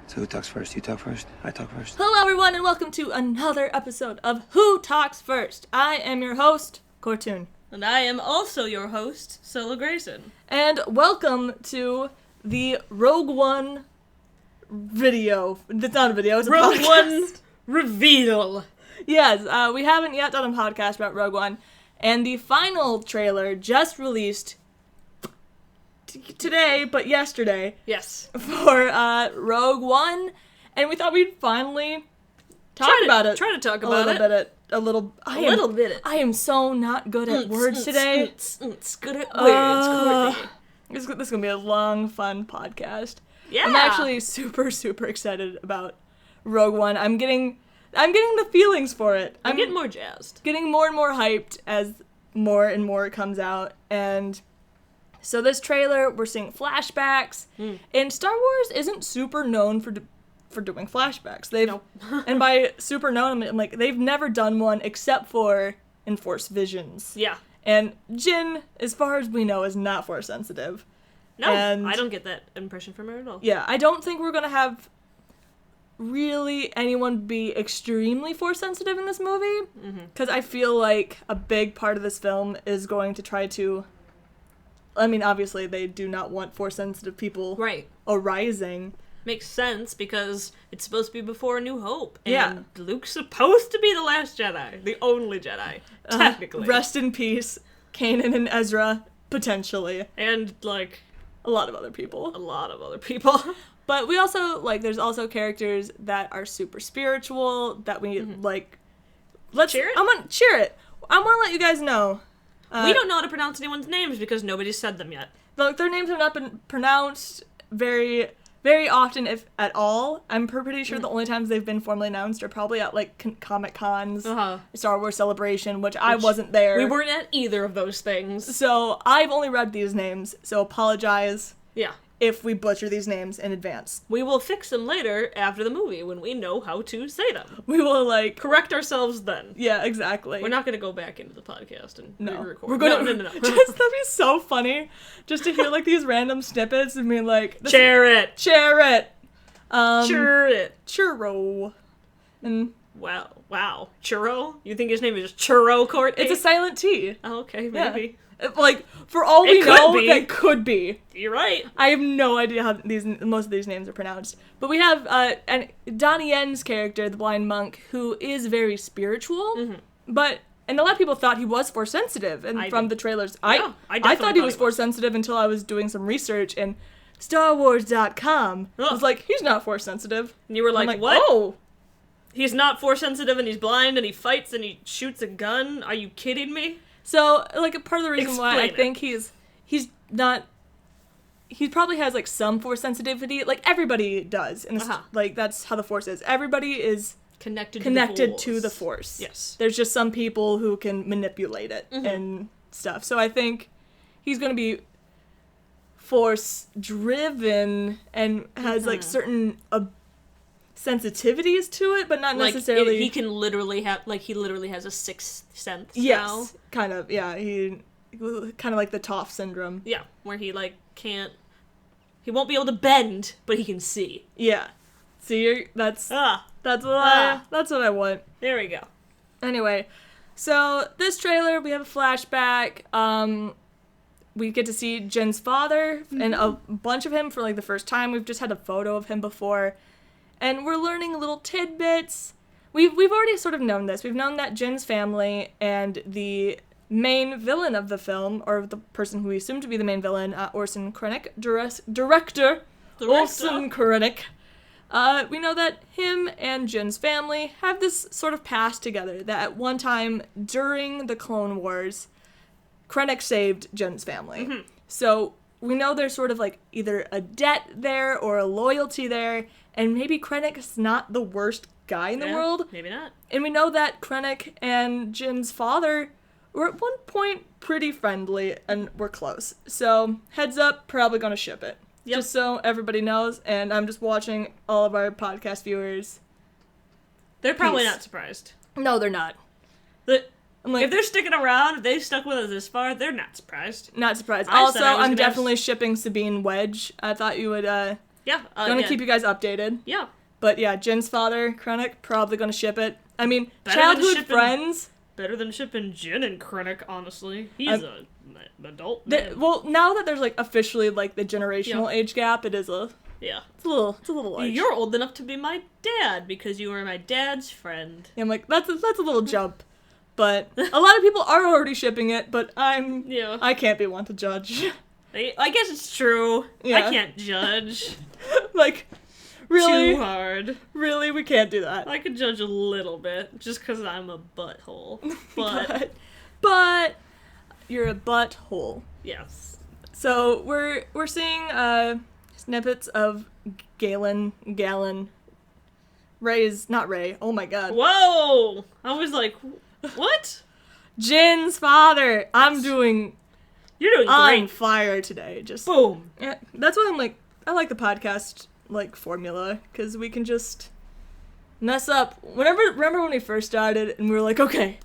So who talks first? You talk first? I talk first? Hello everyone and welcome to another episode of Who Talks First. I am your host, Courtney. And I am also your host, Solo Grayson. And welcome to the Rogue One video. It's not a video, it's a Rogue podcast. One reveal. Yes, we haven't yet done a podcast about Rogue One. And the final trailer just released today, but yesterday. Yes. For Rogue One. And we thought we'd finally talk about it. Try to talk about it. A little bit. I am so not good at words today. Good at words, Courtney. This is going to be a long, fun podcast. Yeah. I'm actually super, super excited about Rogue One. I'm getting the feelings for it. I'm getting more jazzed. Getting more and more hyped as more and more comes out. And so this trailer, we're seeing flashbacks. And Star Wars isn't super known for doing flashbacks. And by super known, I'm like, they've never done one except for in Force Visions. Yeah. And Jyn, as far as we know, is not Force sensitive. No, and I don't get that impression from her at all. Yeah, I don't think we're going to have really anyone be extremely Force sensitive in this movie. Because I feel like a big part of this film is going to try to... I mean, obviously, they do not want Force sensitive people arising. Makes sense, because it's supposed to be before A New Hope. And Yeah. Luke's supposed to be the last Jedi. The only Jedi, technically. Rest in peace, Kanan and Ezra, potentially. And, like... A lot of other people. But we also, there's also characters that are super spiritual, that we, let's... Cheer it? I'm gonna cheer it. I want to let you guys know. We don't know how to pronounce anyone's names because nobody's said them yet. Their names have not been pronounced very, very often, if at all. I'm pretty sure the only times they've been formally announced are probably at, Comic-Cons, Star Wars Celebration, which I wasn't there. We weren't at either of those things. So I've only read these names, so apologize. Yeah. If we butcher these names in advance. We will fix them later after the movie when we know how to say them. We will, correct ourselves then. Yeah, exactly. We're not going to go back into the podcast and re-record. We're gonna, No. Just, that'd be so funny. Just to hear, these random snippets and being like... Chair it. Churro. And... Wow. Churro? You think his name is Churro, Courtney? It's a silent T. Oh, okay, maybe. Yeah. For all we know, that could be. You're right. I have no idea how most of these names are pronounced. But we have Donnie Yen's character, the blind monk, who is very spiritual. And a lot of people thought he was Force sensitive. And from the trailers, I thought he was Force sensitive until I was doing some research and StarWars.com was like, he's not Force sensitive. And you were like, I'm what? Oh. He's not Force sensitive and he's blind and he fights and he shoots a gun? Are you kidding me? So, part of the reason why I think he's not... He probably has, some Force sensitivity. Everybody does. And that's how the Force is. Everybody is connected to the Force. Yes. There's just some people who can manipulate it and stuff. So I think he's going to be Force-driven and has, certain... sensitivities to it, but not necessarily... He can literally have... he literally has a sixth sense yes, now. Kind of, yeah. He kind of like the Toph syndrome. Yeah, where he, can't... He won't be able to bend, but he can see. Yeah. See, that's what I want. There we go. Anyway, so this trailer, we have a flashback. We get to see Jen's father and a bunch of him for, the first time. We've just had a photo of him before. And we're learning little tidbits. We've already sort of known this. We've known that Jin's family and the main villain of the film, or the person who we assume to be the main villain, Orson Krennic, director Orson Krennic, we know that him and Jin's family have this sort of past together, that at one time during the Clone Wars, Krennic saved Jin's family. So we know there's sort of either a debt there or a loyalty there, and maybe Krennic's not the worst guy in the world. Maybe not. And we know that Krennic and Jin's father were at one point pretty friendly and were close. So, heads up, probably gonna ship it. Yep. Just so everybody knows, and I'm just watching all of our podcast viewers. They're probably not surprised. No, they're not. If they're sticking around, if they stuck with us this far, they're not surprised. Not surprised. Also, I'm definitely shipping Sabine Wedge. I thought you would Yeah. Gonna keep you guys updated. Yeah. But yeah, Jin's father, Krennic, probably gonna ship it. I mean, Better than childhood shipping- friends. Better than shipping Jin and Krennic, honestly. He's an adult They, man. well, now that there's like officially like the generational age gap, it's a little large. You're old enough to be my dad because you were my dad's friend. I'm like, that's a little jump. But a lot of people are already shipping it, but I can't be one to judge. I guess it's true. Yeah. I can't judge. Like, really? Too hard. Really? We can't do that. I could judge a little bit, just because I'm a butthole. But but you're a butthole. yes. So we're seeing snippets of Galen, Ray's, not Ray, oh my god. Whoa! I was like, what? Jin's father! I'm doing You're doing on great. fire today. Just Boom. yeah, that's why I'm like, I like the podcast like formula, because we can just mess up. Remember when we first started and we were like, okay,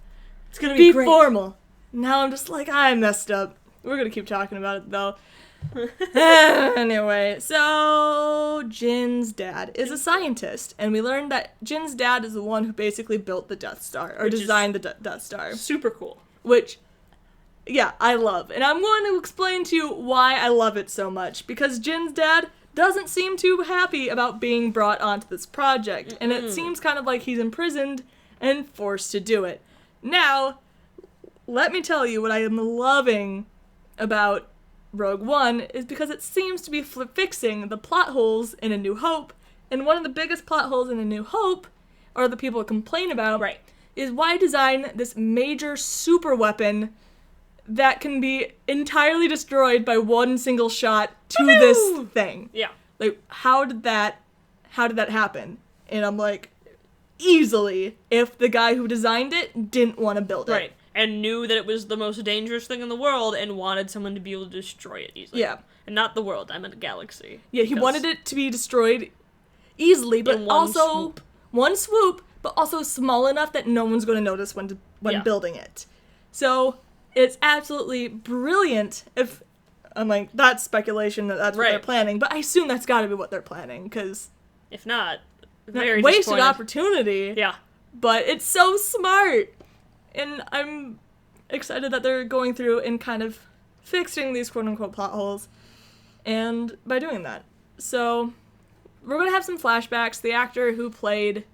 It's gonna be great. formal. Now I'm just like, I messed up. We're gonna keep talking about it though. Anyway, so Jin's dad is a scientist, and we learned that Jin's dad is the one who basically built the Death Star, or Which is designed the Death Star. Super cool. Which, yeah, I love. And I'm going to explain to you why I love it so much, because Jin's dad doesn't seem too happy about being brought onto this project, and it seems kind of like he's imprisoned and forced to do it. Now, let me tell you what I am loving about Rogue One is because it seems to be fixing the plot holes in A New Hope, and one of the biggest plot holes in A New Hope, or the people complain about, Right. is why design this major super weapon that can be entirely destroyed by one single shot to this thing. Yeah. Like, how did that happen? And I'm like, easily, if the guy who designed it didn't want to build it. Right. And knew that it was the most dangerous thing in the world and wanted someone to be able to destroy it easily. Yeah. And not the world, I meant a galaxy. Yeah, he Because- wanted it to be destroyed easily, but In one also swoop. one swoop, but also small enough that no one's going to notice when Yeah. building it. So it's absolutely brilliant. If I'm like, that's speculation that that's what they're Right. planning, but I assume that's got to be what they're planning, because If not, very wasted disappointed. opportunity. Yeah. But it's so smart, and I'm excited that they're going through and kind of fixing these quote-unquote plot holes, and by doing that. So, we're going to have some flashbacks. The actor who played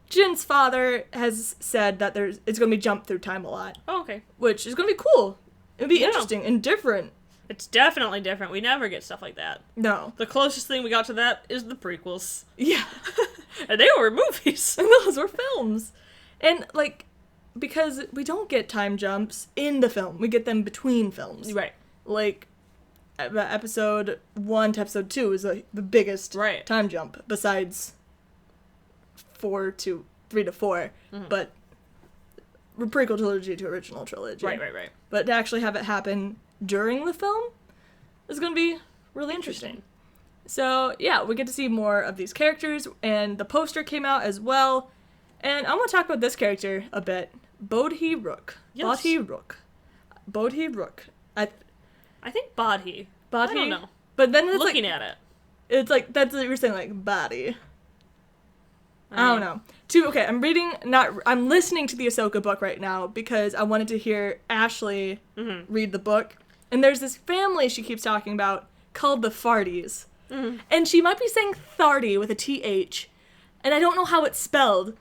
Jin's father has said that it's going to be jumped through time a lot, Oh, okay. which is going to be cool. It'll be Yeah. interesting and different. It's definitely different. We never get stuff like that. No. The closest thing we got to that is the prequels. Yeah. And they were movies. And those were films. And, like, because we don't get time jumps in the film. We get them between films. Right. Like, episode 1 to episode 2 is the biggest Right. time jump, besides 3 to 4. But prequel trilogy to original trilogy. Right. But to actually have it happen during the film is going to be really interesting. So, yeah, we get to see more of these characters, and the poster came out as well. And I want to talk about this character a bit. Bodhi Rook. Yes. Bodhi Rook. I think Bodhi. Bodhi? I don't know. But then it's Looking like, at it. it's like, that's what you're saying, like, body. I don't know. Okay, I'm listening to the Ahsoka book right now because I wanted to hear Ashley read the book. And there's this family she keeps talking about called the Farties. And she might be saying Thardy with a TH. And I don't know how it's spelled.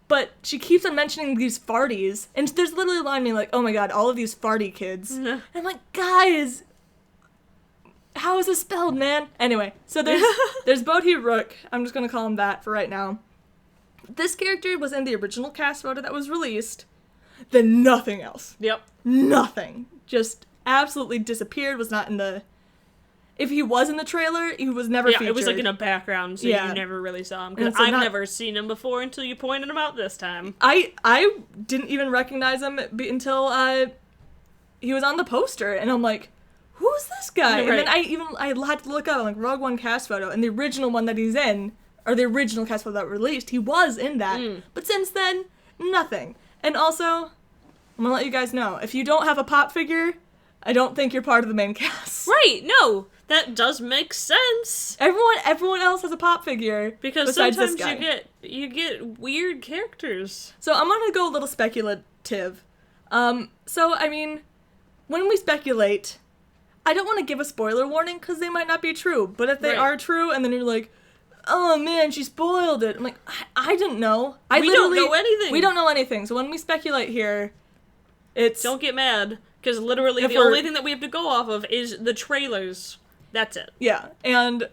But she keeps on mentioning these Farties. And there's literally a line being like, oh my god, all of these Farty kids. And I'm like, guys, how is this spelled, man? Anyway, so there's Bodhi Rook. I'm just going to call him that for right now. This character was in the original cast photo that was released. Then nothing else. Yep. Nothing. Just absolutely disappeared. Was not in the... If he was in the trailer, he was never featured. It was like in a background, so Yeah. you never really saw him. And Because so I've not- never seen him before until you pointed him out this time. I didn't even recognize him until he was on the poster, and I'm like, who's this guy? Right. And then I had to look up, like, Rogue One cast photo, and the original one that he's in, or the original cast photo that released, he was in that. But since then, nothing. And also, I'm gonna let you guys know, if you don't have a pop figure, I don't think you're part of the main cast. Right, no. That does make sense. Everyone else has a pop figure Because besides sometimes this guy. you get weird characters. So I'm gonna go a little speculative. So I mean, when we speculate, I don't want to give a spoiler warning because they might not be true. But if they Right. are true, and then you're like, "Oh man, she spoiled it," I'm like, I didn't know. We don't know anything. We don't know anything. So when we speculate here, it's Don't get mad, because literally If the we're- only thing that we have to go off of is the trailers. That's it. yeah. And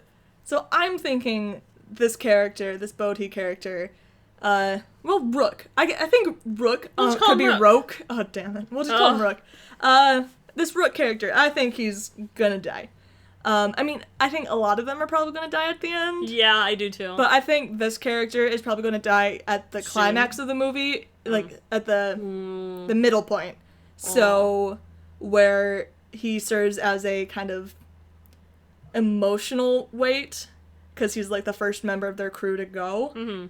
so I'm thinking this character, this Bodhi character, Rook. I think Rook We'll just call could him be Roke. Oh damn it. We'll just call him Rook. This Rook character, I think he's gonna die. I mean, I think a lot of them are probably gonna die at the end. Yeah, I do too. But I think this character is probably going to die at the Soon. climax of the movie, like at the middle point. So where he serves as a kind of emotional weight because he's like the first member of their crew to go. Mm-hmm.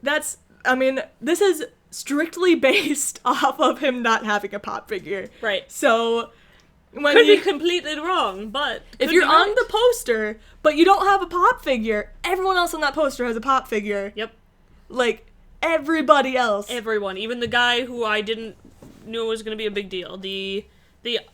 That's, I mean, this is strictly based off of him not having a pop figure. Right. So when Could you, be completely wrong, but if could you're be on right. the poster, but you don't have a pop figure, everyone else on that poster has a pop figure. Yep. Like, everybody else. Everyone, even the guy who I didn't know was going to be a big deal, the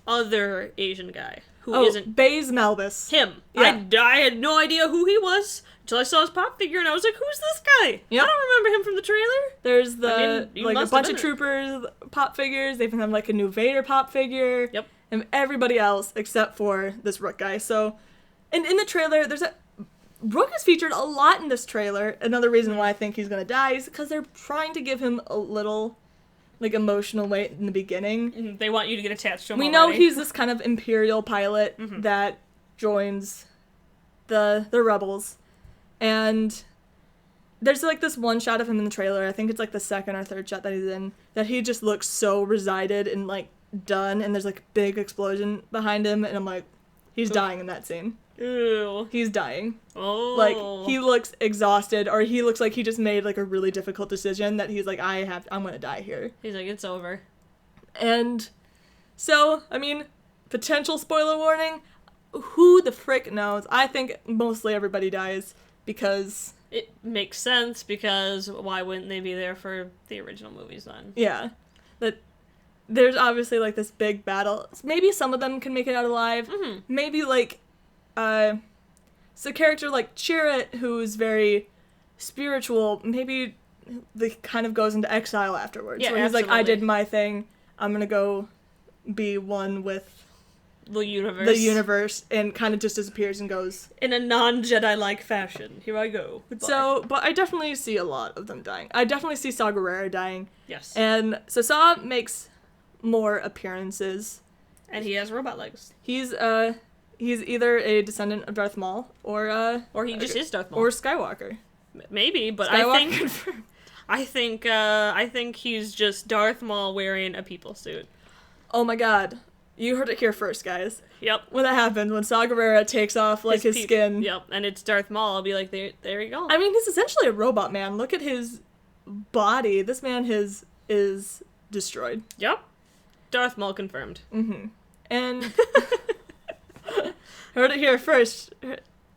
other Asian guy who isn't Baze Malbus. him. Yeah. I had no idea who he was until I saw his pop figure, and I was like, "Who's this guy?" Yep. I don't remember him from the trailer. There's the, I mean, you like, a must have bunch been of it. Troopers pop figures. They even have, like, a new Vader pop figure. Yep. And everybody else except for this Rook guy. So, and in the trailer, Rook is featured a lot in this trailer. Another reason why I think he's gonna die is because they're trying to give him a little, like, emotional weight in the beginning. They want you to get attached to him. We know already. he's this kind of Imperial pilot that joins the rebels, and there's like this one shot of him in the trailer. I think it's like the second or third shot that he's in, that he just looks so resided and like done, and there's like a big explosion behind him, and I'm like, he's dying in that scene. Ew. He's dying. Oh. Like, he looks exhausted, or he looks like he just made like a really difficult decision that he's like, I'm gonna die here. He's like, it's over. And so, I mean, potential spoiler warning, who the frick knows? I think mostly everybody dies because, It makes sense, because why wouldn't they be there for the original movies then? yeah, that there's obviously like this big battle. Maybe some of them can make it out alive. Mhm. Maybe like, so a character like Chirrut, who's very spiritual, maybe they kind of goes into exile afterwards. Yeah, where he's like, I absolutely. did my thing, I'm gonna go be one with The universe. the universe, and kind of just disappears and goes. In a non-Jedi-like fashion. Here I go. Goodbye. So, but I definitely see a lot of them dying. I definitely see Saw Gerrera dying. Yes. And so Saw makes more appearances. And he has robot legs. He's either a descendant of Darth Maul or Or he just is Darth Maul. or Skywalker. Maybe, but Skywalker confirmed. I think he's just Darth Maul wearing a people suit. Oh my god. You heard it here first, guys. Yep. When that happens, when Saw Gerrera takes off like his skin. Yep, and it's Darth Maul. I'll be like, there you go. I mean, he's essentially a robot man. Look at his body. This man is destroyed. Yep. Darth Maul confirmed. Mm-hmm. And heard it here first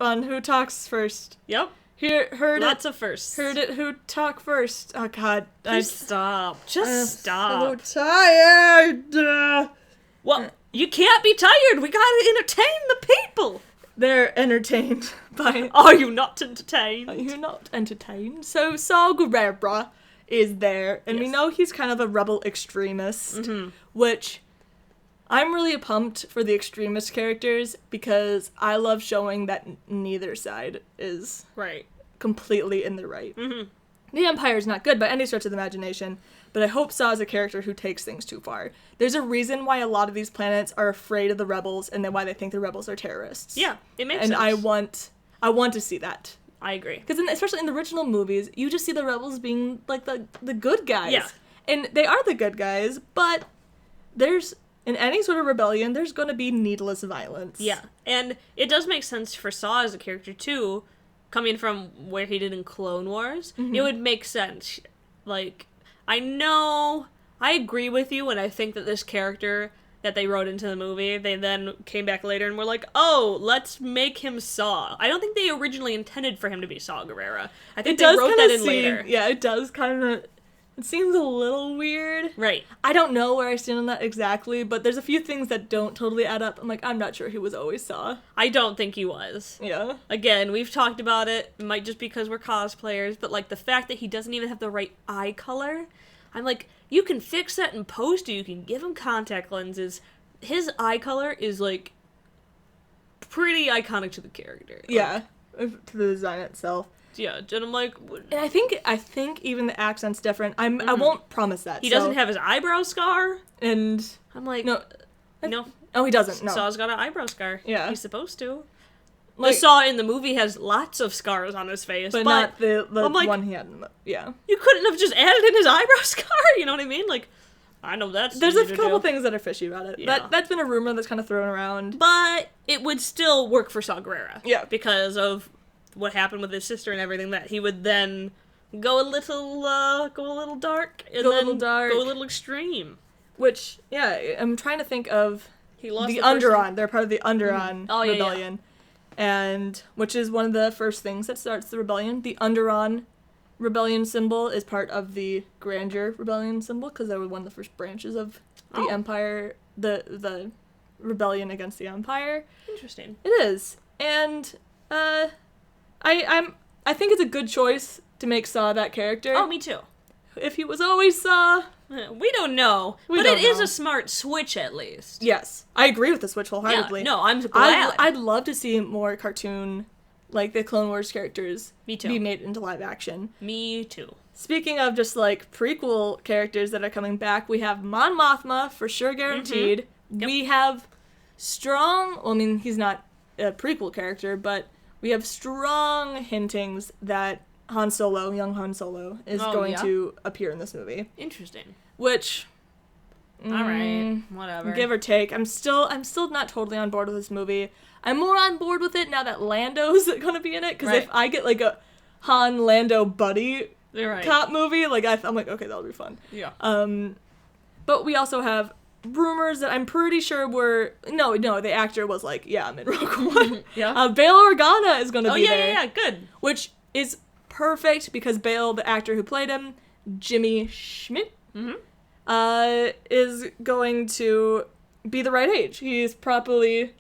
on Who Talks First. Yep. Lots of firsts. Heard it Who Talk First. Oh god. Just stop. Just stop. So tired. Well, you can't be tired. We gotta entertain the people. They're entertained by... Are you not entertained? You're not entertained. So Saw Gerrera is there, and we Yes. know he's kind of a rebel extremist, Mm-hmm. which I'm really pumped for the extremist characters because I love showing that neither side is Right. completely in the right. Mm-hmm. The Empire's not good by any stretch of the imagination, but I hope Saw is a character who takes things too far. There's a reason why a lot of these planets are afraid of the rebels, and then why they think the rebels are terrorists. Yeah, it makes and sense. I want to see that. I agree. Because especially in the original movies, you just see the rebels being like the good guys. Yeah. And they are the good guys, but there's, in any sort of rebellion, there's going to be needless violence. Yeah, and it does make sense for Saw as a character too, coming from where he did in Clone Wars. Mm-hmm. It would make sense. Like, I know, I agree with you, and I think that this character that they wrote into the movie, they then came back later and were like, oh, let's make him Saw. I don't think they originally intended for him to be Saw Gerrera. I think they wrote that in later. Yeah, it does kind of... It seems a little weird. Right. I don't know where I stand on that exactly, but there's a few things that don't totally add up. I'm like, I'm not sure he was always Saw. I don't think he was. Yeah. Again, we've talked about it. It might just because we're cosplayers, but, like, the fact that he doesn't even have the right eye color, I'm like, you can fix that in post, or you can give him contact lenses. His eye color is, like, pretty iconic to the character. Like, Yeah, to the design itself. Yeah, and I'm like... And I think even the accent's different. I won't promise that. He doesn't have his eyebrow scar? And... I'm like... No. No. Oh, he doesn't, no. Saw's got an eyebrow scar. Yeah. He's supposed to. Like, the Saw in the movie has lots of scars on his face, but not the I'm like, one he had in the... Yeah. You couldn't have just added in his eyebrow scar? You know what I mean? Like, I know that's There's a easy to couple do. things that are fishy about it. Yeah. That's been a rumor that's kind of thrown around. But it would still work for Saw Gerrera. Yeah. Because of what happened with his sister and everything, that he would then go a little dark, and Go a then little dark. go a little extreme. Which, yeah, I'm trying to think of He lost the person- Underon. They're part of the Underon Oh, yeah, rebellion. And, which is one of the first things that starts the rebellion. The Underon rebellion symbol is part of the Grandeur rebellion symbol, because they were one of the first branches of the Empire, the rebellion against the Empire. Interesting. It is. And, I think it's a good choice to make Saw that character. Oh, me too. If he was always Saw... We don't know. But don't it is know. a smart switch, at least. Yes. I agree with the switch wholeheartedly. Yeah, no, I'm glad. I'd love to see more cartoon, like the Clone Wars characters, Me too. be made into live action. Me too. Speaking of just like prequel characters that are coming back, we have Mon Mothma for sure guaranteed. Yep. We have strong, well, I mean, he's not a prequel character, but we have strong hintings that Han Solo, young Han Solo, is going to appear in this movie. Interesting. Which, All right, whatever. give or take, I'm still not totally on board with this movie. I'm more on board with it now that Lando's gonna be in it, because if I get like a Han Lando buddy cop movie, like I'm like, okay, that'll be fun. Yeah. But we also have rumors that I'm pretty sure were no, the actor was like, yeah, I'm in Rogue One. Yeah. Bail Organa is gonna be yeah, there. yeah, good. Which is perfect because Bail, the actor who played him, Jimmy Schmidt, is going to be the right age. He's properly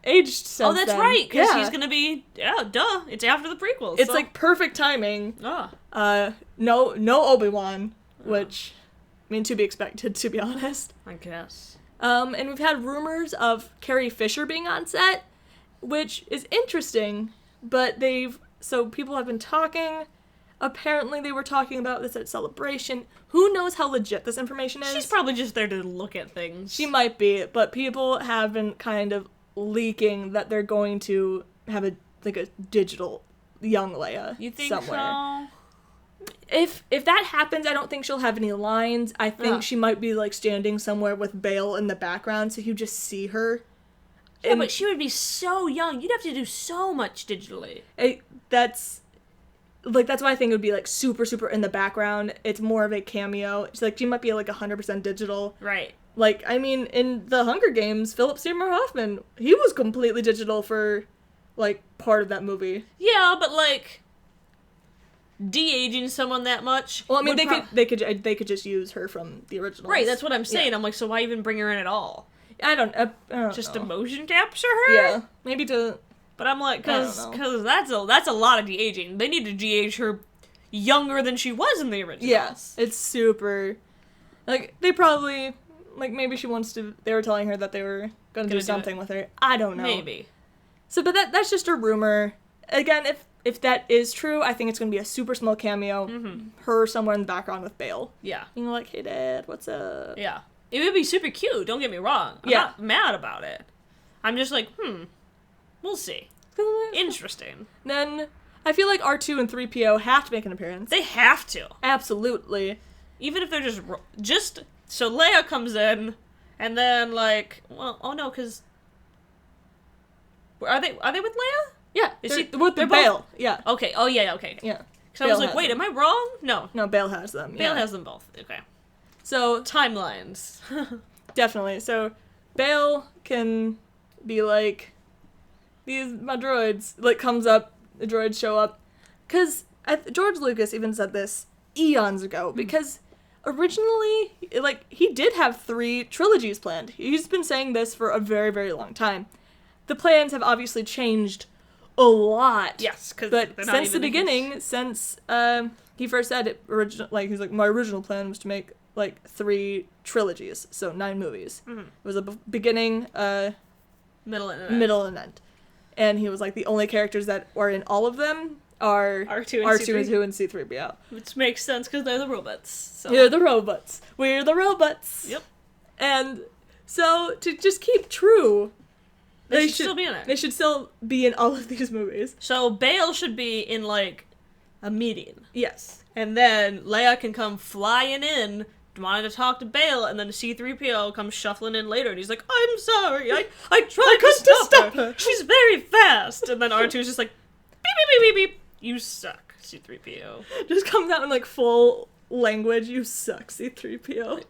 aged since Oh, that's then. right, because he's gonna be, duh, it's after the prequels. It's like perfect timing. Oh, No Obi-Wan, which, I mean, to be expected, to be honest. I guess. And we've had rumors of Carrie Fisher being on set, which is interesting, but so people have been talking. Apparently they were talking about this at Celebration. Who knows how legit this information is? She's probably just there to look at things. She might be, but people have been kind of leaking that they're going to have a digital young Leia You think somewhere. so? If that happens, I don't think she'll have any lines. I think she might be like standing somewhere with Bail in the background, so you just see her. Yeah, but she would be so young. You'd have to do so much digitally. That's why I think it would be like super, super in the background. It's more of a cameo. It's like she might be like 100% digital. Right. Like, I mean, in the Hunger Games, Philip Seymour Hoffman, he was completely digital for like part of that movie. Yeah, but like de-aging someone that much. Well, I mean, they could just use her from the original. Right, that's what I'm saying. Yeah. I'm like, so why even bring her in at all? I don't Just know. to motion capture her? Yeah, maybe to. But I'm like, I because don't that's a lot of de-aging. They need to de-age her younger than she was in the original. Yes, it's super. Like, they probably, like, maybe she wants to. They were telling her that they were gonna do something with her. I don't know. Maybe. So, but that's just a rumor. Again, if that is true, I think it's gonna be a super small cameo. Her somewhere in the background with Bail. Yeah. You know, like, hey, Dad, what's up? Yeah. It would be super cute, don't get me wrong. I'm not mad about it. I'm just like, we'll see. Interesting. Then, I feel like R2 and 3PO have to make an appearance. They have to. Absolutely. Even if they're just so Leia comes in, and then like, well, oh no, because are they with Leia? Yeah. They're with both- Bail. Yeah. Okay. Oh yeah. Okay. Yeah. Because I was Bail like, has wait, them. am I wrong? No. No, Bail has them. Bail yeah. has them both. Okay. So, Timelines. definitely. So Bale can be like, these my droids, like comes up, the droids show up, because George Lucas even said this eons ago, because originally, like, he did have 3 trilogies planned. He's been saying this for a very, very long time. The plans have obviously changed a lot. Yes, because but since the beginning, since he first said it, he's like, my original plan was to make like 3 trilogies, so 9 movies. Mm-hmm. It was a beginning, middle and end. middle, and end. And he was like, the only characters that are in all of them are R2 and C-3PO. Which makes sense because they're the robots. So. They're the robots. We're the robots. Yep. And so to just keep true, They should still be in it. They should still be in all of these movies. So Bale should be in like a meeting. Yes. And then Leia can come flying in, wanting to talk to Bale, and then C-3PO comes shuffling in later, and he's like, I'm sorry, I tried to stop her. She's very fast. And then R2's just like, beep, beep, beep, beep, beep. You suck, C-3PO. Just comes out in like full language. You suck, C-3PO.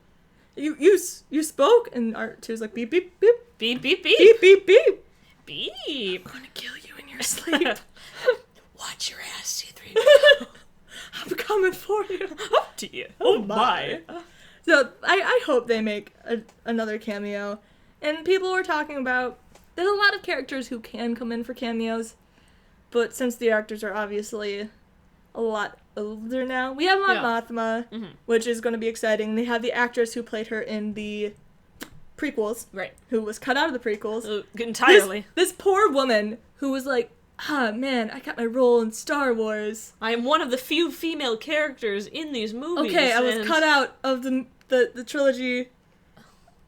You spoke, and R2's like, beep, beep, beep. Beep, beep, beep. Beep, beep, beep. Beep. I'm gonna kill you in your sleep. Watch your ass, C-3PO. I'm coming for you. Up to you. Oh my. So I hope they make another cameo. And people were talking about, there's a lot of characters who can come in for cameos, but since the actors are obviously a lot older now, we have Mon Mothma, which is going to be exciting. They have the actress who played her in the prequels, Right. who was cut out of the prequels. Entirely. This poor woman who was like, man, I got my role in Star Wars. I am one of the few female characters in these movies. Okay, I was cut out of the trilogy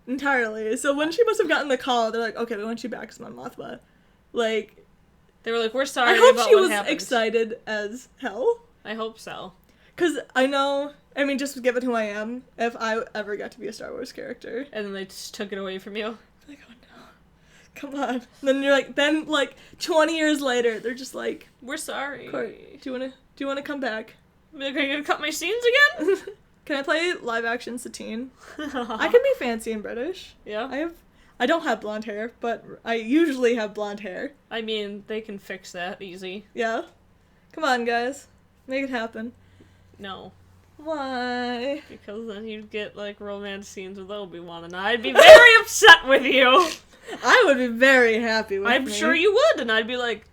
entirely. So when she must have gotten the call, they're like, okay, we want you back as Mon Mothma. Like, they were like, we're sorry I hope about she what was happened. excited as hell. I hope so. Because I know, I mean, just given who I am, if I ever got to be a Star Wars character. And then they just took it away from you. Like, oh no. Come on. And then you're like, 20 years later, they're just like, We're sorry. Court, do you wanna come back? Are you gonna cut my scenes again? Can I play live action Satine? I can be fancy and British. Yeah. I don't have blonde hair, but I usually have blonde hair. I mean, they can fix that easy. Yeah. Come on, guys. Make it happen. No. Why? Because then you'd get, like, romance scenes with Obi-Wan, and I'd be very upset with you. I would be very happy with I'm me. sure you would, and I'd be like,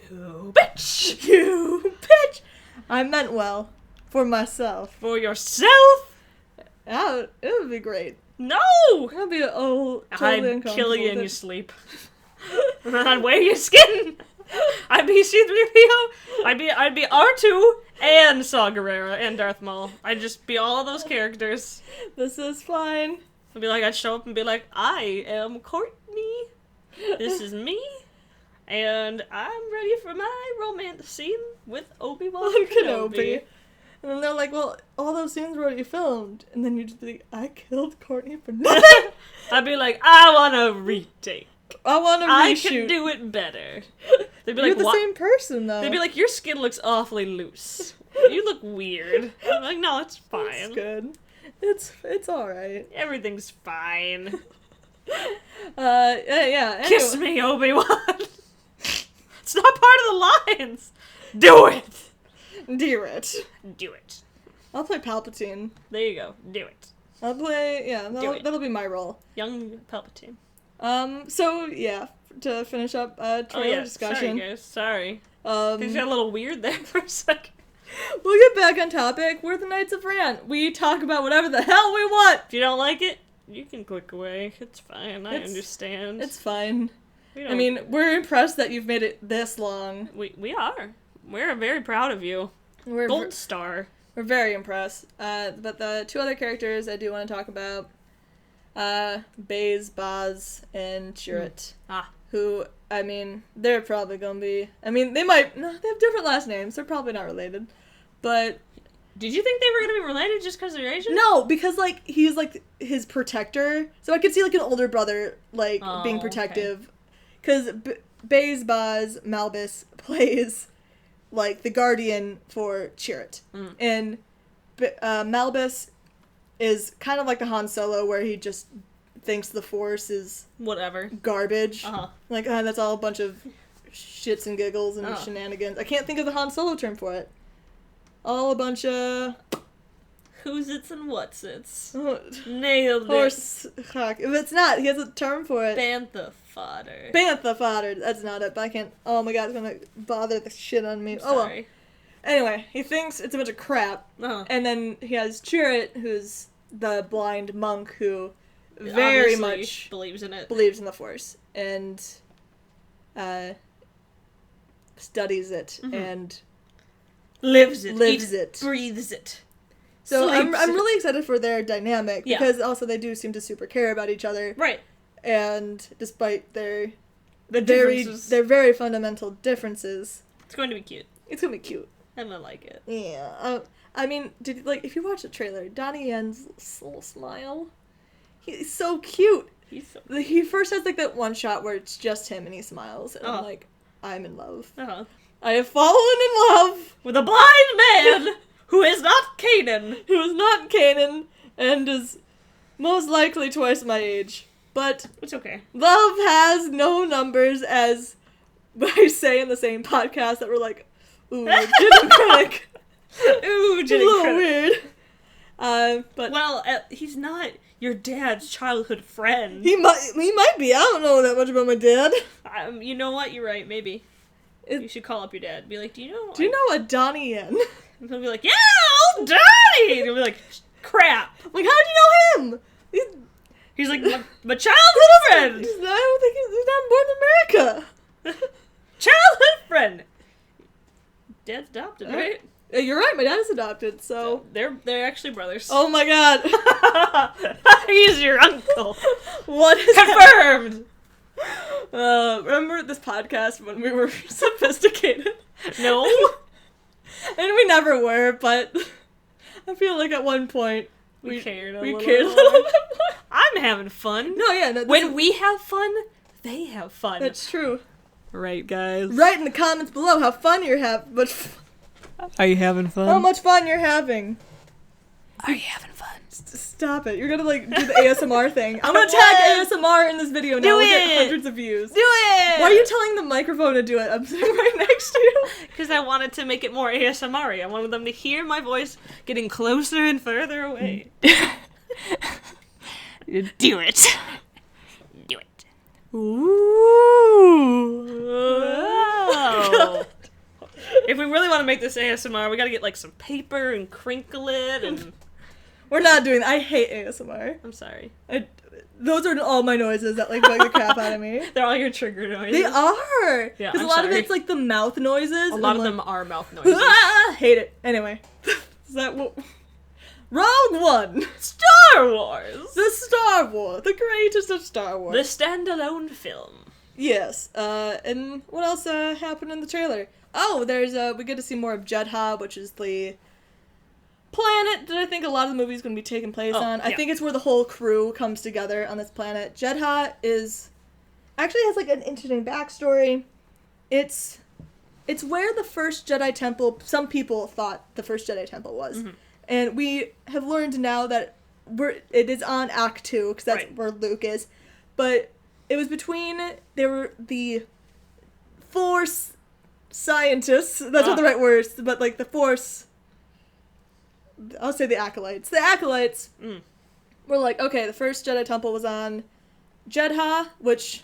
you bitch! You bitch! I meant well. For myself. For yourself? It would be great. No! It would be totally I'd uncomfortable. kill you in your sleep. And then I'd wear your skin. I'd be C-3PO. I'd be R2 and Saw Gerrera and Darth Maul. I'd just be all of those characters. This is fine. I'd be like, I'd show up and be like, I am Courtney. This is me. And I'm ready for my romance scene with Obi-Wan Kenobi. And then they're like, well, all those scenes were already filmed. And then you just be like, I killed Courtney for nothing. I'd be like, I want to retake. I want to reshoot. I can do it better. They'd be You're like, the what? same person, though. They'd be like, your skin looks awfully loose. You look weird. I'm like, no, it's fine. It's good. It's alright. Everything's fine. Yeah. Anyway. Kiss me, Obi-Wan. It's not part of the lines. Do it. Do it. Do it. I'll play Palpatine. There you go. Do it. I'll play, it. that'll be my role. Young Palpatine. So, yeah, to finish up, trailer discussion. Sorry, guys. Sorry. Things got a little weird there for a second. We'll get back on topic. We're the Knights of Rant. We talk about whatever the hell we want. If you don't like it, you can click away. It's fine. I understand. It's fine. I mean, we're impressed that you've made it this long. We are. We're very proud of you. Gold star. We're very impressed. But the 2 other characters I do want to talk about, Baze, Baz, and Chirrut. Who, I mean, they're probably gonna be, they have different last names. They're probably not related. But did you think they were gonna be related just because they're Asian? no, because, like, he's, like, his protector. So I could see, like, an older brother, like, being protective. Because Baze, Baz, Malbus plays, like, the guardian for Chirrut. And Malbus is kind of like the Han Solo, where he just thinks the Force is Whatever. garbage. Uh-huh. Like, that's all a bunch of shits and giggles and shenanigans. I can't think of the Han Solo term for it. All a bunch of... Who's its and what's its? Oh, Nailed horse cock. If it's not, he has a term for it. it. Bantha fodder. Bantha fodder. That's not it, but I can't... Oh my god, it's gonna bother the shit on me. Sorry. Oh well. Anyway, he thinks it's a bunch of crap. Uh-huh. And then he has Chirrut, who's the blind monk who very Obviously much believes in it. believes in the Force. And studies it and Lives it. lives Eats, it. Breathes it. So I'm Sleeps it. really excited for their dynamic Yeah. because also they do seem to super care about each other. Right. And despite their The very differences. their very fundamental differences, It's going to be cute. it's gonna be cute. I'm gonna like it. Yeah. I mean, if you watch the trailer, Donnie Yen's little smile, he's so cute. He's so He first has like that one shot where it's just him and he smiles, and I'm Uh-huh. like, I'm in love. Uh-huh. I have fallen in love With a blind man who is not Kanan. who is not Kanan and is most likely twice my age. But It's okay. love has no numbers, as I say in the same podcast that we're like, ooh, gin critic. Ooh, It's a little weird. But Well, he's not your dad's childhood friend. he might be. I don't know that much about my dad. You know what? You're right. Maybe. It- You should call up your dad. Be like, do you know? Do you know a Donnie Yen? And he'll be like, yeah, old Donnie! And he'll be like, crap. Like, how'd you know him? He's like, my childhood friend. I don't think he's not born in America. Childhood friend. Dad's adopted, right? You're right, my dad is adopted, so... They're actually brothers. Oh my god. He's your uncle. What is Confirmed. remember this podcast when we were sophisticated? No. And we never were, but I feel like at one point We cared a we little cared a more. little bit more. I'm having fun. No, yeah, no, When we have fun, they have fun. that's true. Right, guys. Write in the comments below how fun you're having, but Are you having fun? how much fun you're having. Are you having fun? Stop it. You're gonna, like, do the ASMR thing. I'm gonna tag ASMR in this video now. Do We'll get it! hundreds of views. Do it! Why are you telling the microphone to do it? I'm sitting right next to you. Because I wanted to make it more ASMR-y. I wanted them to hear my voice getting closer and further away. Do it. Do it. Ooh. Wow. If we really want to make this ASMR, we gotta get, like, some paper and crinkle it and... We're not doing that. I hate ASMR. I'm sorry. Those are all my noises that, like, bug the crap out of me. They're all your trigger noises. They are! Yeah, Because I'm a lot of sorry. it's, like, the mouth noises. A lot of them are mouth noises. Hate it. Anyway. Is that what... Rogue One! Star Wars! The Star Wars. The greatest of Star Wars. The standalone film. Yes. And what else happened in the trailer? Oh, there's we get to see more of Jedha, which is the planet that I think a lot of the movie is going to be taking place on. I yeah. think it's where the whole crew comes together on this planet. Jedha actually has like an interesting backstory. It's where the first Jedi Temple, some people thought the first Jedi Temple was. Mm-hmm. And we have learned now that it is on Act 2, because that's Right. where Luke is. But it was they were the Force scientists, that's not the right words, but like the Force, I'll say the Acolytes. The Acolytes were like, okay, the first Jedi Temple was on Jedha, which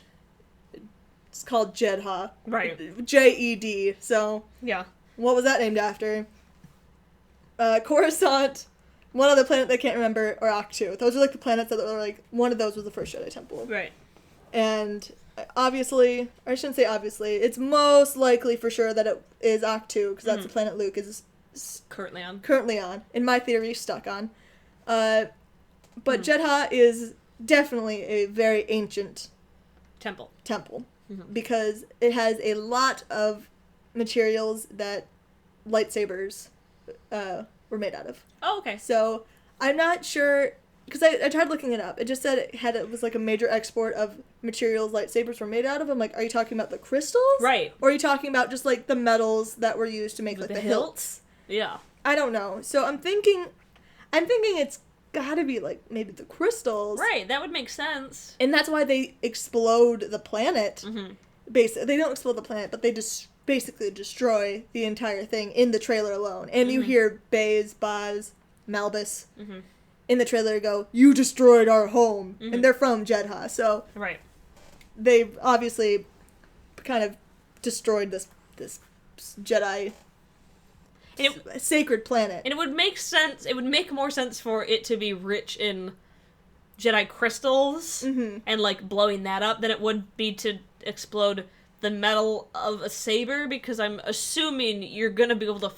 it's called Jedha. Right. J-E-D, so Yeah. what was that named after? Coruscant, one other planet they can't remember, or Ahch-To. Those are like the planets that were like, one of those was the first Jedi Temple. Right. And obviously, or I shouldn't say obviously, it's most likely for sure that it is Ahch-To, because that's the planet Luke is Currently on. currently on, in my theory, stuck on. But Jedha is definitely a very ancient Temple. because it has a lot of materials that lightsabers were made out of. Oh, okay. So I'm not sure, because I tried looking it up. It just said it was like a major export of materials lightsabers were made out of. I'm like, are you talking about the crystals? Right. Or are you talking about just like the metals that were used to make like the hilts? Yeah. I don't know. So I'm thinking it's gotta be, like, maybe the crystals. Right, that would make sense. And that's why they explode the planet. Mm-hmm. They don't explode the planet, but they just basically destroy the entire thing in the trailer alone. And you hear Baze, Baz, Malbus in the trailer go, "You destroyed our home." And they're from Jedha, so Right. they've obviously kind of destroyed this Jedi sacred planet. And it would make sense, it would make more sense for it to be rich in Jedi crystals and, like, blowing that up than it would be to explode the metal of a saber, because I'm assuming you're going to be able to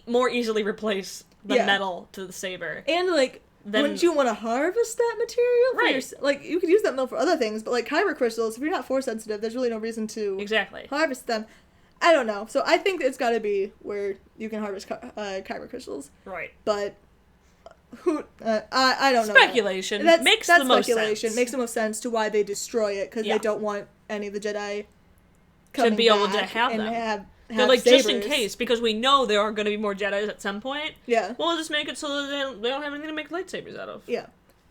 more easily replace the metal to the saber. And, like, wouldn't you want to harvest that material? Right. Like, you could use that metal for other things, but, like, kyber crystals, if you're not force sensitive, there's really no reason to Exactly. harvest them. I don't know. So I think it's got to be where you can harvest kyber crystals. Right. But I don't know. Speculation. That's Makes the most speculation. sense. Makes the most sense to why they destroy it, because they don't want any of the Jedi to be able to back have and them. have They're like, sabers. just in case, because we know there are going to be more Jedis at some point. Yeah. Well, we'll just make it so that they don't have anything to make lightsabers out of. Yeah.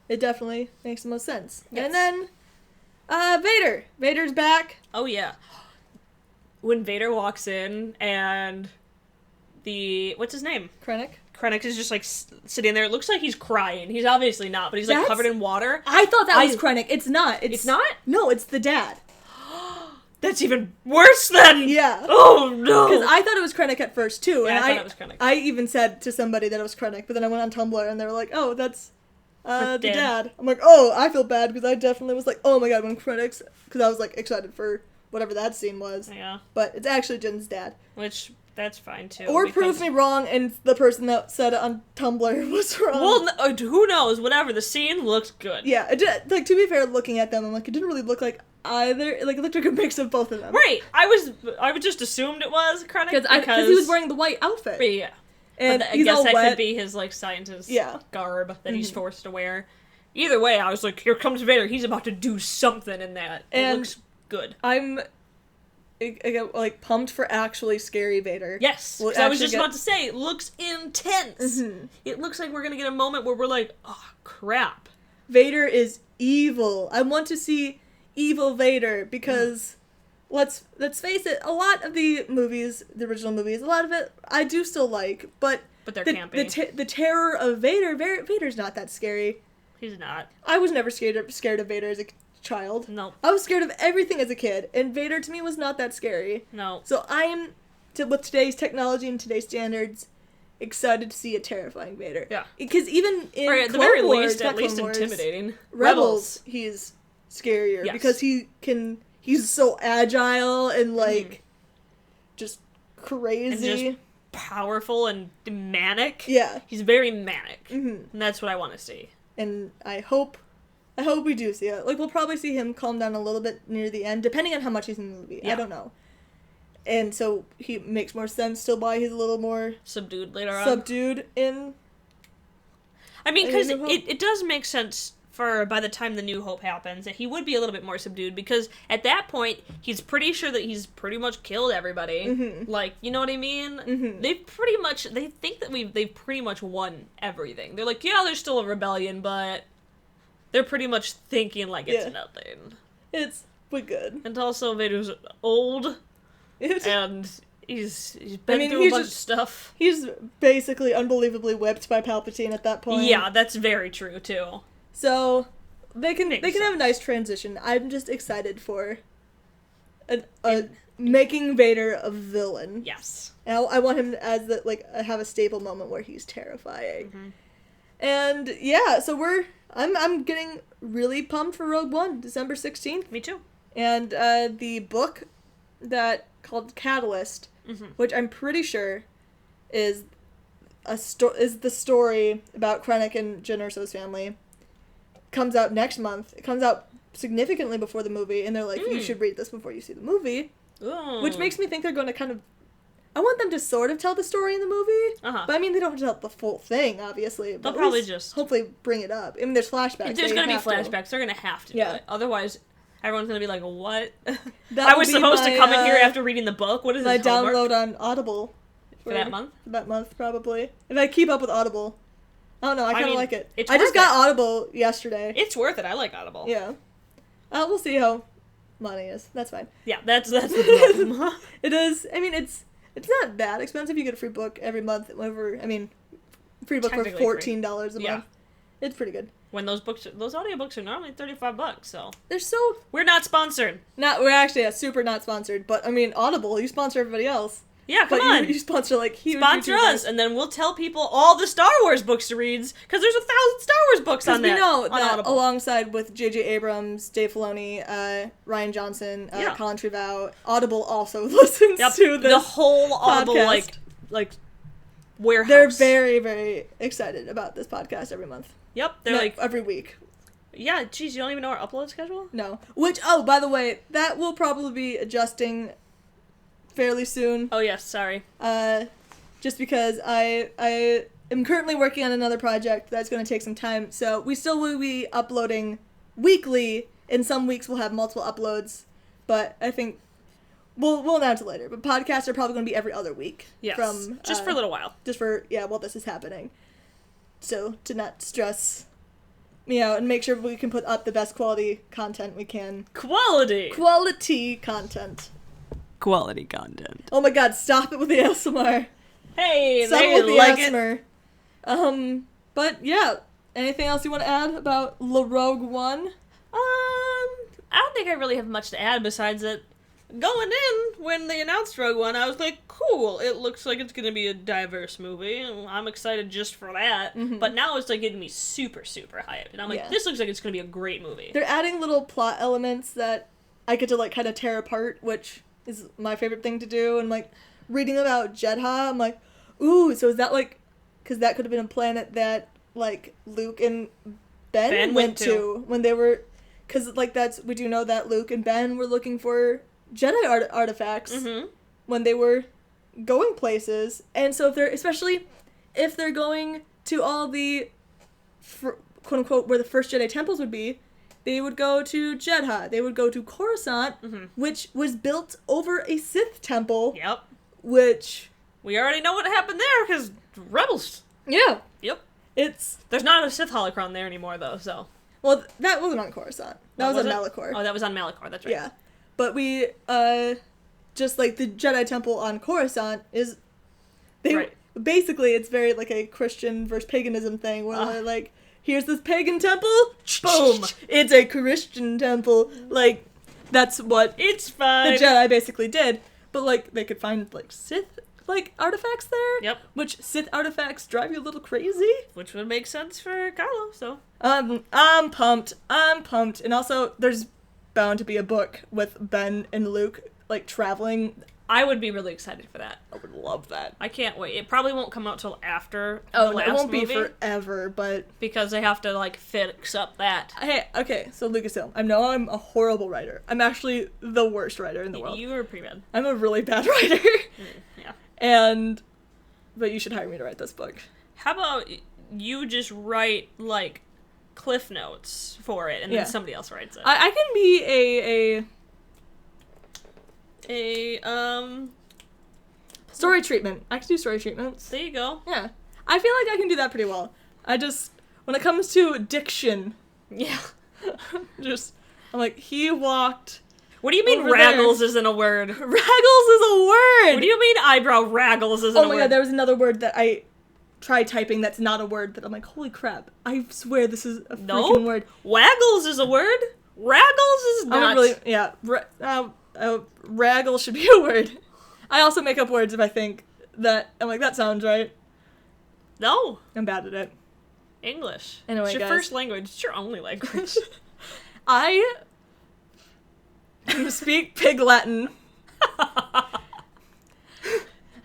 It definitely makes the most sense. Yes. And then, Vader. Vader's back. Oh, yeah. When Vader walks in and what's his name? Krennic is just, like, sitting there. It looks like he's crying. He's obviously not, but he's, like, covered in water. I thought that was Krennic. It's not. It's not? No, it's the dad. That's even worse then! Yeah. Oh, no! Because I thought it was Krennic at first, too. Yeah, and I thought it was Krennic. I even said to somebody that it was Krennic, but then I went on Tumblr and they were like, oh, that's the dad. I'm like, oh, I feel bad, because I definitely was like, oh my god, when Krennic's... Because I was, like, excited for whatever that scene was. Yeah. But it's actually Jin's dad. Which, that's fine, too. Or prove me wrong, and the person that said it on Tumblr was wrong. Well, who knows? Whatever. The scene looks good. Yeah, it did, like, to be fair, looking at them, I'm like, it didn't really look like either. Like, it looked like a mix of both of them. Right. I just assumed it was Krennic because he was wearing the white outfit. Yeah. And but I he's guess all that wet. could be his, like, scientist garb that he's Mhm. forced to wear. Either way, I was like, here comes Vader. He's about to do something in that. It looks good. I'm like pumped for actually scary Vader. Yes. We'll I was just get... about to say, it looks intense. Mm-hmm. It looks like we're going to get a moment where we're like, oh, crap. Vader is evil. I want to see evil Vader, because let's face it, a lot of the movies, the original movies, a lot of it I do still like, but they're campy. The terror of Vader's not that scary. He's not. I was never scared of Vader as a child. No. I was scared of everything as a kid, and Vader to me was not that scary. No. So I'm, with today's technology and today's standards, excited to see a terrifying Vader. Yeah. Because even in at the Clone very Wars, least, at least intimidating. Rebels, he's scarier. Yes. Because he's so agile and, like, just crazy. And just powerful and manic. Yeah. He's very manic. Mm-hmm. And that's what I want to see. And I hope we do see it. Like, we'll probably see him calm down a little bit near the end, depending on how much he's in the movie. Yeah. I don't know. And so he makes more sense to why he's a little more subdued later on. Subdued in... I mean, because it does make sense for by the time the New Hope happens that he would be a little bit more subdued, because at that point he's pretty sure that he's pretty much killed everybody. Mm-hmm. Like, you know what I mean? Mm-hmm. They think that they've pretty much won everything. They're like, yeah, there's still a rebellion, but they're pretty much thinking like it's nothing. We're good. And also Vader's old, and he's been through a bunch of stuff. He's basically unbelievably whipped by Palpatine at that point. Yeah, that's very true too. So they can have a nice transition. I'm just excited for making Vader a villain. Yes. And I want him as have a stable moment where he's terrifying. Mm-hmm. And yeah, so I'm getting really pumped for Rogue One, December 16th. Me too. And the book called Catalyst, mm-hmm. which I'm pretty sure is the story about Krennic and Jyn Erso's family, comes out next month. It comes out significantly before the movie, and they're like, you should read this before you see the movie. Ooh. Which makes me think they're going to kind of... I want them to sort of tell the story in the movie, but I mean, they don't have to tell the full thing, obviously. They'll probably just... hopefully bring it up. I mean, there's flashbacks. There's going to be flashbacks. They're going to have to do it. Otherwise, everyone's going to be like, what? I was supposed to come in here after reading the book? What is this, homework? Download on Audible. For that month? For that month, probably. If I keep up with Audible. I don't know. I kind of mean, like it. it's I just worth got Audible yesterday. It's worth it. I like Audible. Yeah. We'll see how money is. That's fine. Yeah, that's the problem. It is. I mean, it's not that expensive. You get a free book every month. Free book for Technically $14 a Yeah. month. It's pretty good. When those audiobooks are normally $35, so They're so we're not sponsored. we're actually super not sponsored, but I mean, Audible, you sponsor everybody else. Yeah, come But on. you sponsor like huge Sponsor YouTubers. us, and then we'll tell people all the Star Wars books to read, because there's 1,000 Star Wars books on Because we that. know on that Audible. alongside with J.J. Abrams, Dave Filoni, Ryan Johnson, Yeah. Colin Trevorrow, Audible also listens Yep, to this. the whole Audible podcast. like warehouse. They're very, very excited about this podcast every month. Yep, they're No, like, every week. yeah, geez, you don't even know our upload schedule? No. Which, by the way, that will probably be adjusting fairly soon. Oh yes, sorry. Just because I am currently working on another project that's going to take some time. So we still will be uploading weekly. In some weeks we'll have multiple uploads, but I think we'll announce it later. But podcasts are probably going to be every other week. Yes, From just for a little while. Just for while this is happening. So to not stress me out and make sure we can put up the best quality content we can. Quality Content. Quality content. Oh my god, stop it with the ASMR. Hey, Stop they with the like it. ASMR. But yeah, anything else you want to add about La Rogue One? I don't think I really have much to add besides that going in, when they announced Rogue One, I was like, cool, it looks like it's gonna be a diverse movie, and I'm excited just for that. But now it's like getting me super, super hyped. And I'm like, Yeah. this looks like it's gonna be a great movie. They're adding little plot elements that I get to like kind of tear apart, which is my favorite thing to do. And like reading about Jedha, I'm like, ooh, so is that like, because that could have been a planet that like Luke and Ben went to when they were, because like we do know that Luke and Ben were looking for Jedi artifacts when they were going places. And so especially if they're going to all the quote unquote where the first Jedi temples would be, they would go to Jedha, they would go to Coruscant, which was built over a Sith temple. Yep. Which We already know what happened there, because Rebels. yeah, Yep. it's There's not a Sith holocron there anymore, though, so. well, that wasn't on Coruscant, that was on it? Malachor. Oh, that was on Malachor, that's right. Yeah, but we just like the Jedi temple on Coruscant is Right. basically it's very like a Christian versus paganism thing where they're like, here's this pagan temple, boom, it's a Christian temple. Like that's what It's fine. the Jedi basically did. But like they could find like Sith like artifacts there. Yep. Which Sith artifacts drive you a little crazy. Which would make sense for Kylo, so. I'm pumped. And also there's bound to be a book with Ben and Luke like traveling. I would be really excited for that. I would love that. I can't wait. It probably won't come out till after Oh, the no, last it won't movie, be forever, but because they have to like fix up that. hey, okay, so Lucasfilm. I know I'm a horrible writer. I'm actually the worst writer in the world. You were pretty bad. I'm a really bad writer. Yeah. But you should hire me to write this book. How about you just write like cliff notes for it, and then Yeah. somebody else writes it. I can be a story treatment. I can do story treatments. There you go. Yeah. I feel like I can do that pretty well. When it comes to diction, Yeah. I'm like, he walked. What do you mean Over there. raggles isn't a word? Raggles is a word! What do you mean eyebrow raggles isn't Oh a my word? god, there was another word that I tried typing that's not a word, but I'm like, holy crap. I swear this is a No? freaking word. Waggles is a word? Raggles is not. Raggle should be a word. I also make up words if I think that, I'm like, that sounds right. No. I'm bad at it. English. Anyway, it's your guys. first language. It's your only language. I speak Pig Latin. You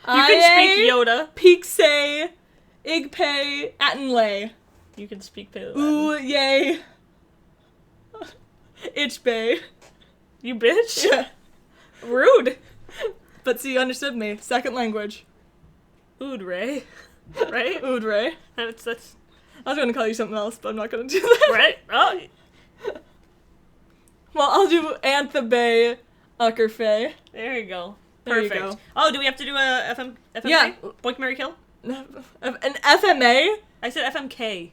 can speak Yoda. Pixe, Igpe, Atenlay. You can speak Pale. Ooh, yay. Itchbay. You bitch. Yeah. Rude. But see, you understood me. Second language. Oodray. Right? Oudre. That's I was going to call you something else, but I'm not going to do that. right. Oh, Well, I'll do Anthabay Uckerfay. there you go. There you Perfect. go. Oh, do we have to do a FM? Yeah. Boink, Mary, Kill? An FMA? I said FMK.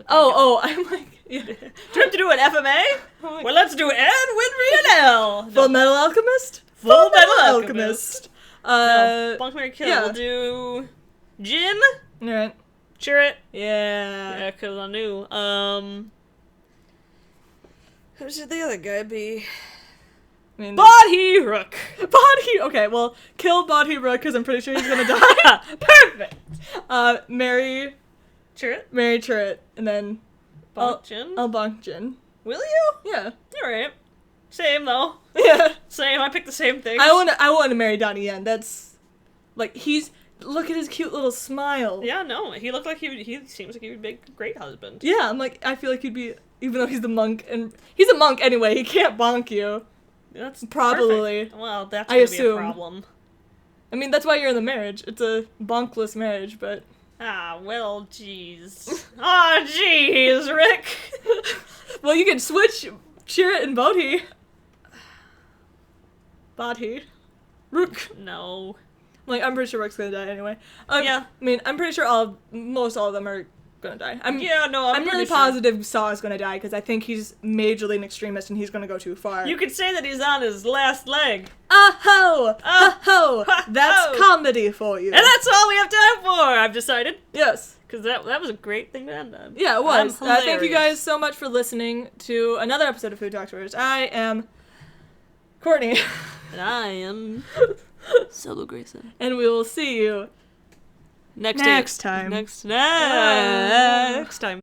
I'm like, yeah. Do you have to do an FMA? Oh Well, let's do Edwin Riedel. Full Metal Alchemist? Full Metal Alchemist. Uh, Bunk, Marry, Kill. yeah. We'll do Jin. Alright. Chirrut. Yeah. Yeah, because I knew. Who should the other guy be? I mean, Bodhi Rook. Okay, well, kill Bodhi Rook because I'm pretty sure he's gonna die. Perfect. Marry Chirrut. and then Bonk Jin. I'll bonk Jin. Will you? Yeah. Alright. Same, though. Yeah. Same. I picked the same thing. I want to marry Donnie Yen. That's, like, look at his cute little smile. Yeah, no. He looked like he seems like he would make a great husband. Yeah, I'm like, I feel like he'd be, even though he's the monk, and he's a monk anyway, he can't bonk you. That's Probably. perfect. Well, that's I gonna be assume. a problem. I mean, that's why you're in the marriage. It's a bonkless marriage, but... Well, jeez. Jeez, Rick. Well, you can switch Chirrut and Bodhi. Rook. No. Like, I'm pretty sure Rook's gonna die anyway. Yeah. I mean, I'm pretty sure most all of them are gonna die. I'm really pretty sure. positive Saw is gonna die, because I think he's majorly an extremist and he's gonna go too far. You could say that he's on his last leg. Oh-ho! Oh. That's comedy for you. And that's all we have time for, I've decided. Yes. Because that was a great thing to end on. Yeah, it was. Thank you Hilarious. guys so much for listening to another episode of Food Talk Tours. I am Courtney. And I am Solo Grayson. And we will see you Next time. Next time.